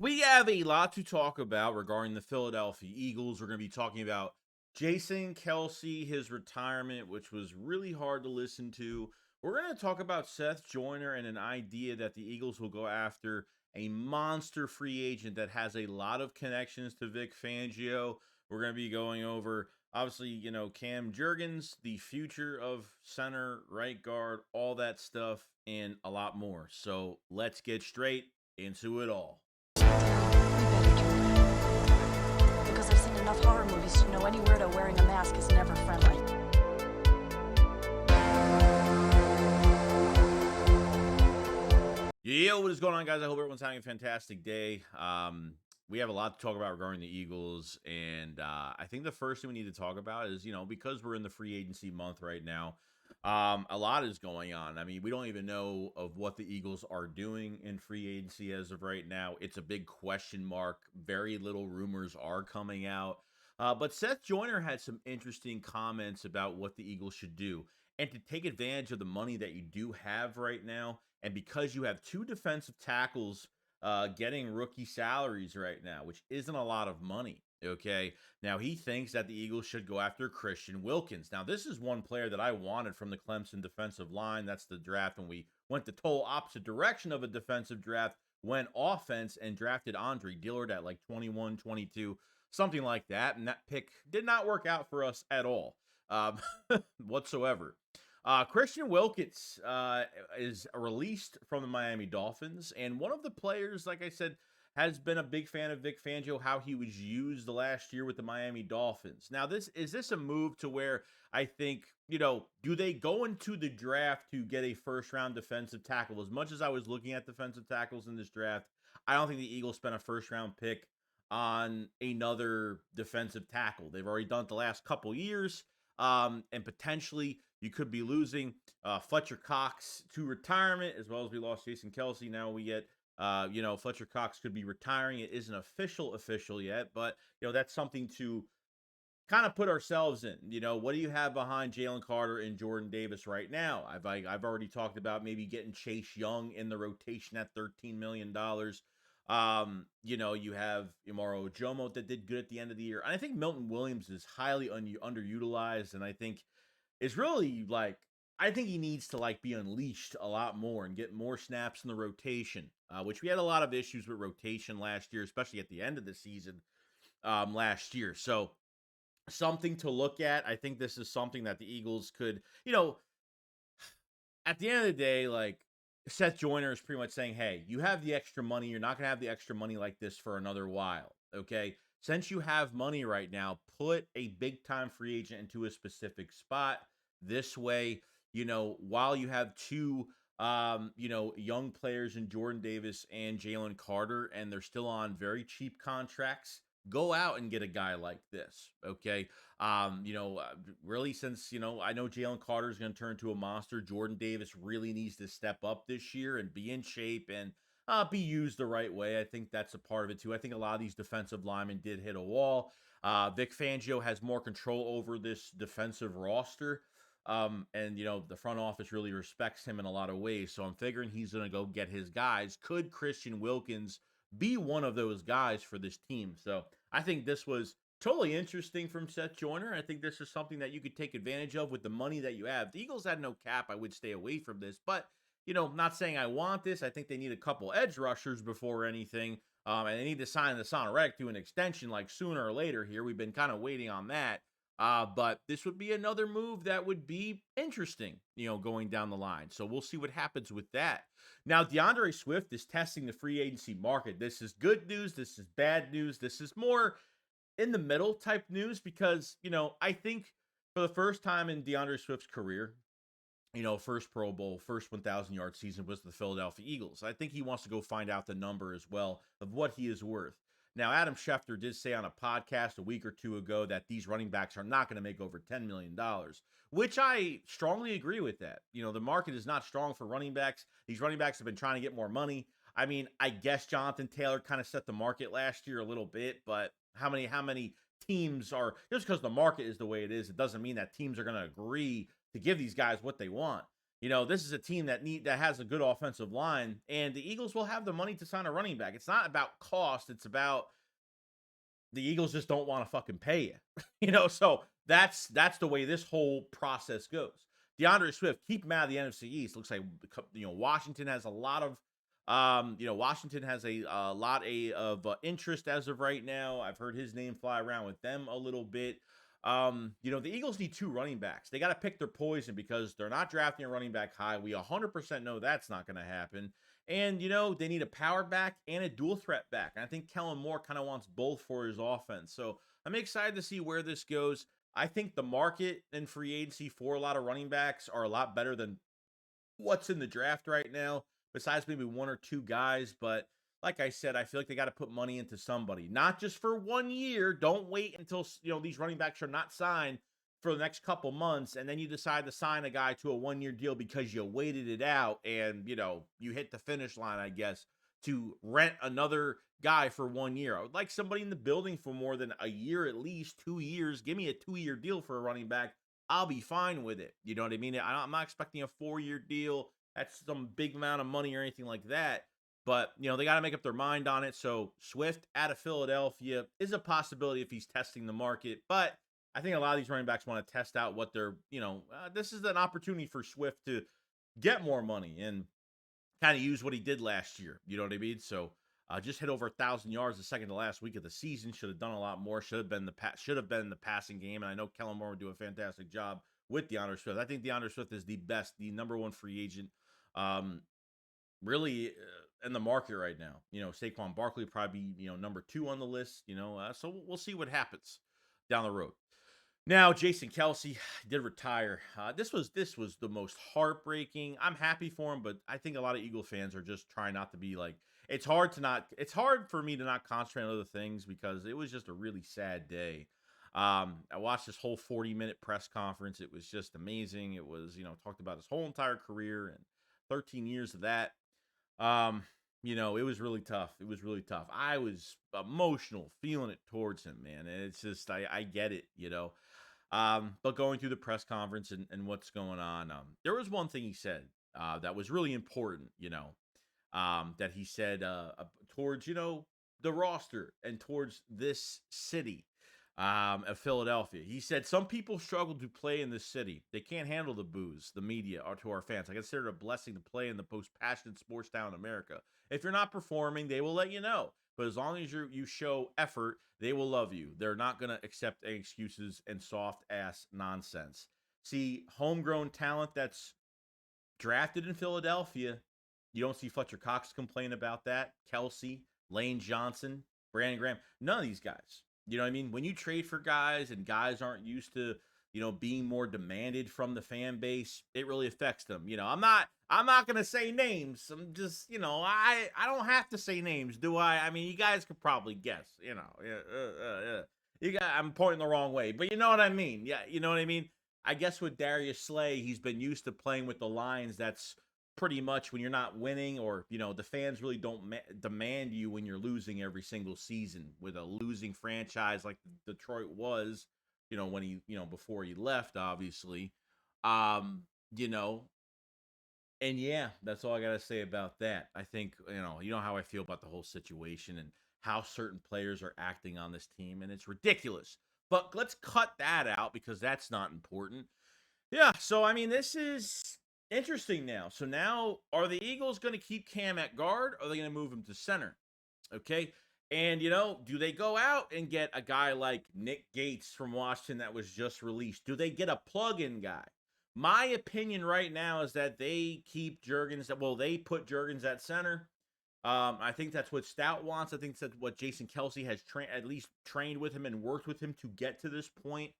We have a lot to talk about regarding the Philadelphia Eagles. We're going to be talking about Jason Kelce, his retirement, which was really hard to listen to. We're going to talk about Seth Joiner and an idea that the Eagles will go after a monster free agent that has a lot of connections to Vic Fangio. We're going to be going over, obviously, Cam Jurgens, the future of center, right guard, all that stuff, and a lot more. So let's get straight into it all. We better turn back. Because I've seen enough horror movies to know any weirdo wearing a mask is never friendly. Yo, what is going on, guys? I hope everyone's having a fantastic day. We have a lot to talk about regarding the Eagles, and I think the first thing we need to talk about is, because we're in the free agency month right now, a lot is going on. I mean, we don't even know of what the Eagles are doing in free agency as of right now. It's a big question mark. Very little rumors are coming out. But Seth Joyner had some interesting comments about what the Eagles should do. And to take advantage of the money that you do have right now, and because you have two defensive tackles getting rookie salaries right now, which isn't a lot of money. Okay. Now he thinks that the Eagles should go after Christian Wilkins. Now, this is one player that I wanted from the Clemson defensive line. That's the draft when we went the total opposite direction of a defensive draft, went offense and drafted Andre Dillard at like 21, 22, something like that. And that pick did not work out for us at all um, whatsoever. Christian Wilkins is released from the Miami Dolphins, and one of the players, like I said, has been a big fan of Vic Fangio, how he was used the last year with the Miami Dolphins. Now, this a move to where I think, do they go into the draft to get a first round defensive tackle? As much as I was looking at defensive tackles in this draft, I don't think the Eagles spent a first round pick on another defensive tackle. They've already done it the last couple years. And potentially you could be losing Fletcher Cox to retirement, as well as we lost Jason Kelce. Now we get, Fletcher Cox could be retiring. It isn't official yet, but that's something to kind of put ourselves in. What do you have behind Jalen Carter and Jordan Davis right now? I've already talked about maybe getting Chase Young in the rotation at $13 million. You have Imaro Ojomo that did good at the end of the year. And I think Milton Williams is highly underutilized, and I think is really like I think he needs to be unleashed a lot more and get more snaps in the rotation, which we had a lot of issues with rotation last year, especially at the end of the season last year. So something to look at. I think this is something that the Eagles could, at the end of the day, like Seth Joyner is pretty much saying, hey, you have the extra money. You're not going to have the extra money like this for another while. Okay. Since you have money right now, put a big time free agent into a specific spot. This way, while you have two, young players in Jordan Davis and Jalen Carter, and they're still on very cheap contracts, go out and get a guy like this. Okay. Really, since, I know Jalen Carter is going to turn into a monster, Jordan Davis really needs to step up this year and be in shape and be used the right way. I think that's a part of it too. I think a lot of these defensive linemen did hit a wall. Vic Fangio has more control over this defensive roster. And the front office really respects him in a lot of ways. So I'm figuring he's going to go get his guys. Could Christian Wilkins be one of those guys for this team? So I think this was totally interesting from Seth Joyner. I think this is something that you could take advantage of with the money that you have. The Eagles had no cap. I would stay away from this, but not saying I want this. I think they need a couple edge rushers before anything. And they need to sign the HaasonReddick to an extension like sooner or later here. We've been kind of waiting on that. But this would be another move that would be interesting, going down the line. So we'll see what happens with that. Now, DeAndre Swift is testing the free agency market. This is good news. This is bad news. This is more in the middle type news because, I think for the first time in DeAndre Swift's career, first Pro Bowl, first 1,000-yard season was the Philadelphia Eagles. I think he wants to go find out the number as well of what he is worth. Now, Adam Schefter did say on a podcast a week or two ago that these running backs are not going to make over $10 million, which I strongly agree with that. The market is not strong for running backs. These running backs have been trying to get more money. I mean, I guess Jonathan Taylor kind of set the market last year a little bit, but how many teams are, just because the market is the way it is, it doesn't mean that teams are going to agree to give these guys what they want. This is a team that has a good offensive line, and the Eagles will have the money to sign a running back. It's not about cost; it's about the Eagles just don't want to fucking pay you. So that's the way this whole process goes. DeAndre Swift, keep him out of the NFC East. Looks like Washington has a lot of Washington has a lot of interest as of right now. I've heard his name fly around with them a little bit. The Eagles need 2 running backs. They got to pick their poison because they're not drafting a running back high. We 100% know that's not going to happen. And, they need a power back and a dual threat back. And I think Kellen Moore kind of wants both for his offense. So I'm excited to see where this goes. I think the market and free agency for a lot of running backs are a lot better than what's in the draft right now, besides maybe 1 or 2 guys. But like I said, I feel like they got to put money into somebody, not just for 1 year. Don't wait until, these running backs are not signed for the next couple months, and then you decide to sign a guy to a 1-year deal because you waited it out and, you hit the finish line, I guess, to rent another guy for 1 year. I would like somebody in the building for more than a year, at least 2 years. Give me a 2-year deal for a running back. I'll be fine with it. You know what I mean? I'm not expecting a 4-year deal. That's some big amount of money or anything like that. But, they got to make up their mind on it. So Swift out of Philadelphia is a possibility if he's testing the market. But I think a lot of these running backs want to test out what they're, this is an opportunity for Swift to get more money and kind of use what he did last year. You know what I mean? So just hit over 1,000 yards the second to last week of the season. Should have done a lot more. Should have been the passing game. And I know Kellen Moore would do a fantastic job with DeAndre Swift. I think DeAndre Swift is the number 1 free agent, really in the market right now. Saquon Barkley would probably be number 2 on the list. So we'll see what happens down the road. Now, Jason Kelce did retire. This was the most heartbreaking. I'm happy for him, but I think a lot of Eagle fans are just trying not to be like. It's hard for me to not concentrate on other things because it was just a really sad day. I watched this whole 40-minute press conference. It was just amazing. It was, talked about his whole entire career and 13 years of that. It was really tough. It was really tough. I was emotional feeling it towards him, man. And it's just, I get it, but going through the press conference and what's going on, there was one thing he said that was really important, that he said towards, the roster and towards this city of Philadelphia. He said, some people struggle to play in this city. They can't handle the booze, the media, or to our fans. I consider it a blessing to play in the most passionate sports town in America. If you're not performing, they will let you know. But as long as you show effort, they will love you. They're not going to accept any excuses and soft-ass nonsense. See, homegrown talent that's drafted in Philadelphia, you don't see Fletcher Cox complain about that. Kelce, Lane Johnson, Brandon Graham, none of these guys. You know what I mean? When you trade for guys and guys aren't used to, being more demanded from the fan base, it really affects them. I'm not going to say names. I'm just, I don't have to say names, do I? I mean, you guys could probably guess, I'm pointing the wrong way, but you know what I mean? Yeah. You know what I mean? I guess with Darius Slay, he's been used to playing with the Lions. That's pretty much when you're not winning, or the fans really don't demand you when you're losing every single season with a losing franchise like Detroit was, when he before he left, obviously. And yeah, that's all I gotta say about that. I think you know how I feel about the whole situation and how certain players are acting on this team, and it's ridiculous. But let's cut that out because that's not important. Yeah, so I mean, this is interesting now. So now, are the Eagles going to keep Cam at guard, or are they going to move him to center? Okay, and do they go out and get a guy like Nick Gates from Washington that was just released? Do they get a plug-in guy? My opinion right now is that they keep Juergens. Well, they put Juergens at center. I think that's what Stout wants. I think that's what Jason Kelce has at least trained with him and worked with him to get to this point.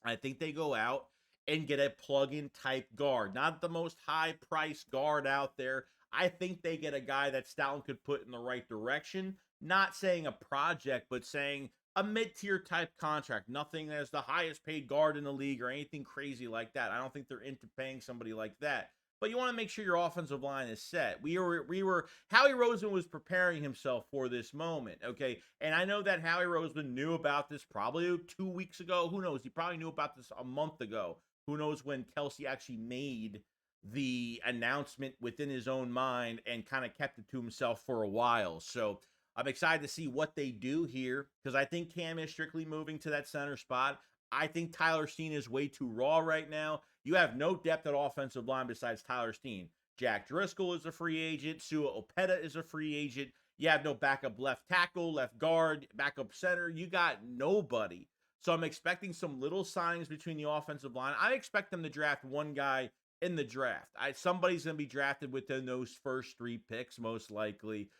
I think they go out and get a plug-in type guard. Not the most high-priced guard out there. I think they get a guy that Stoutland could put in the right direction. Not saying a project, but saying a mid-tier type contract. Nothing as the highest paid guard in the league or anything crazy like that. I don't think they're into paying somebody like that. But you want to make sure your offensive line is set. Howie Roseman was preparing himself for this moment, okay? And I know that Howie Roseman knew about this probably 2 weeks ago. Who knows? He probably knew about this a month ago. Who knows when Kelce actually made the announcement within his own mind and kind of kept it to himself for a while. So I'm excited to see what they do here because I think Cam is strictly moving to that center spot. I think Tyler Steen is way too raw right now. You have no depth at offensive line besides Tyler Steen. Jack Driscoll is a free agent. Sua Opeta is a free agent. You have no backup left tackle, left guard, backup center. You got nobody. So I'm expecting some little signings between the offensive line. I expect them to draft one guy in the draft. Somebody's going to be drafted within those first 3 picks, most likely,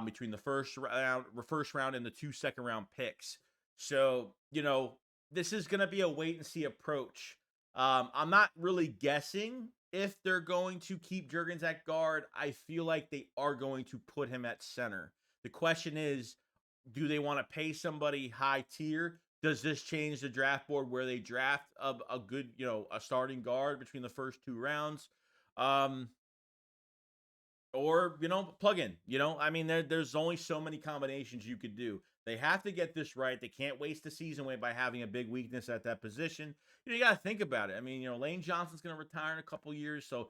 between the first round and the 2 second-round picks. So, this is going to be a wait and see approach. I'm not really guessing if they're going to keep Jurgens at guard. I feel like they are going to put him at center. The question is, do they want to pay somebody high tier? Does this change the draft board where they draft a good, a starting guard between the first 2 rounds? Or, plug in, I mean, there's only so many combinations you could do. They have to get this right. They can't waste the season away by having a big weakness at that position. You got to think about it. I mean, Lane Johnson's going to retire in a couple years. So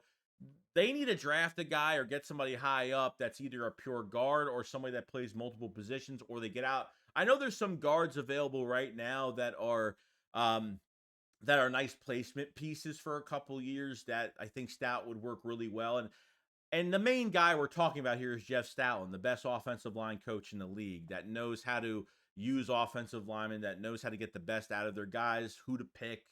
they need to draft a guy or get somebody high up that's either a pure guard or somebody that plays multiple positions, or they get out. I know there's some guards available right now that are nice placement pieces for a couple years that I think Stout would work really well. And the main guy we're talking about here is Jeff Stoutland, the best offensive line coach in the league that knows how to use offensive linemen, that knows how to get the best out of their guys, who to pick.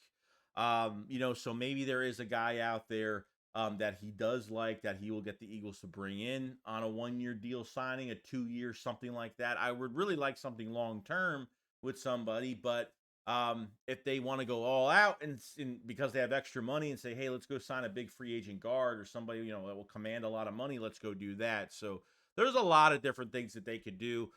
So maybe there is a guy out there that he does like that he will get the Eagles to bring in on a 1-year deal signing, a 2-year, something like that. I would really like something long-term with somebody, but if they want to go all out and because they have extra money and say, hey, let's go sign a big free agent guard or somebody, that will command a lot of money, let's go do that. So there's a lot of different things that they could do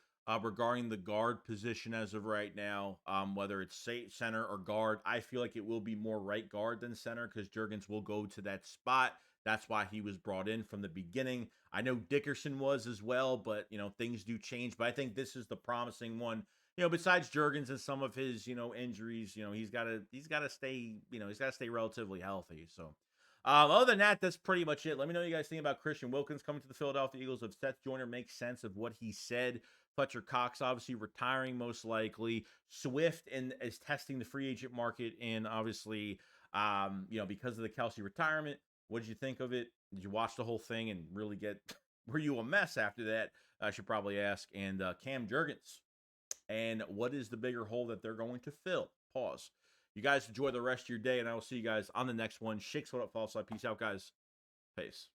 regarding the guard position as of right now, whether it's center or guard. I feel like it will be more right guard than center because Jurgens will go to that spot. That's why he was brought in from the beginning. I know Dickerson was as well, but, things do change. But I think this is the promising one. Besides Jurgens and some of his, injuries, he's got to stay, he's got to stay relatively healthy. So, other than that, that's pretty much it. Let me know what you guys think about Christian Wilkins coming to the Philadelphia Eagles. If Seth Joiner makes sense of what he said. Fletcher Cox obviously retiring most likely. Swift is testing the free agent market, and obviously, because of the Kelce retirement. What did you think of it? Did you watch the whole thing and really were you a mess after that? I should probably ask. And Cam Jurgens. And what is the bigger hole that they're going to fill? Pause. You guys enjoy the rest of your day, and I will see you guys on the next one. Shakes what up, false side. Peace out, guys. Peace.